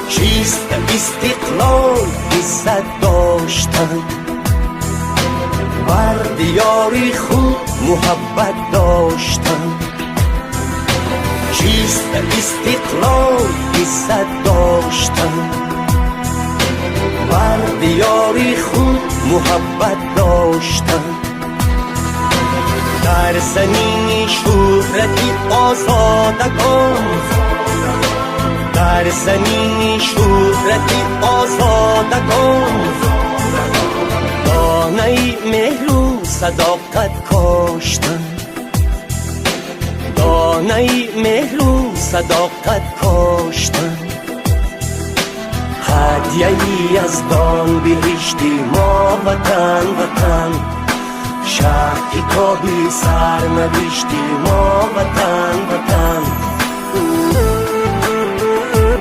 چیست استقلال عزت داشتن، بر دیاری خود محبت داشتن. چیست استقلال عزت داشتن، بر دیاری خود محبت داشتن. در زمین شهرتی آزادگان، در زمین شهرتی آزادگان، دانه مهر و صداقت کاشتن، دانه مهر و صداقت کاشتن. هدیه‌ای از دان بهشتی ما وطن وطن، شهر کتابی سرنوشتی ما وطن وطن.